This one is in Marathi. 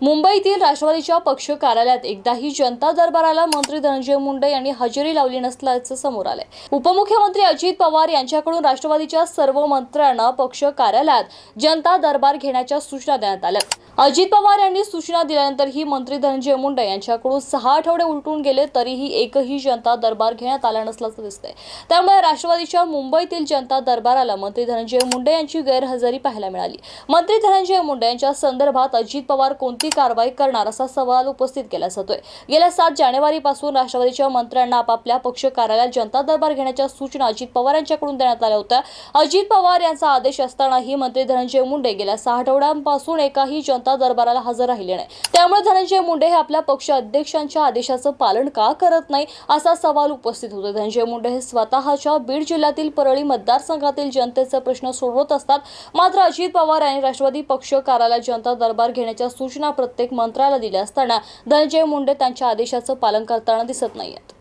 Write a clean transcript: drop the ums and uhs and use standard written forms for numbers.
मुंबईतील राष्ट्रवादीच्या पक्ष कार्यालयात एकदाही जनता दरबाराला मंत्री धनंजय मुंडे यांनी हजेरी लावली नसल्याचं समोर आलंय। उपमुख्यमंत्री अजित पवार यांच्याकडून राष्ट्रवादीच्या सर्व मंत्र्यांना पक्ष कार्यालयात जनता दरबार घेण्याच्या सूचना देण्यात आल्या। अजित पवार यांनी सूचना दिल्यानंतरही मंत्री धनंजय मुंडे यांच्याकडून 6 आठवडे उलटून गेले तरीही एकही जनता दरबार घेण्यात आला नसल्याचं दिसतंय। त्यामुळे राष्ट्रवादीच्या मुंबईतील जनता दरबाराला मंत्री धनंजय मुंडे यांची गैरहजेरी पाहायला मिळाली। मंत्री धनंजय मुंडे यांच्या संदर्भात अजित पवार कोणती कारवाई करणार असा सवाल उपस्थित केला जातोय। गेल्या 7 जानेवारीपासून राष्ट्रवादीच्या मंत्र्यांना आपापल्या पक्ष कार्यालयात जनता दरबार घेण्याच्या सूचना अजित पवार यांच्याकडून देण्यात आल्या होत्या। अजित पवार यांचा आदेश असतानाही मंत्री धनंजय मुंडे गेल्या 6 आठवड्यांपासून एकाही जनता दरबाराला हजर राहिले नाही। त्यामुळे धनंजय मुंडे हे आपल्या पक्ष अध्यक्षांच्या आदेशाचं पालन का करत नाही असा सवाल उपस्थित होतो। धनंजय मुंडे हे स्वतःच्या बीड जिल्ह्यातील परळी मतदारसंघातील जनतेचे प्रश्न सोडवत असतात, मात्र अजित पवार यांनी राष्ट्रवादी पक्ष कार्यालयात जनता दरबार घेण्याच्या सूचना प्रत्येक मंत्र्याला दिल्या असताना धनंजय मुंडे त्यांच्या आदेशाचं पालन करताना दिसत नाहीत।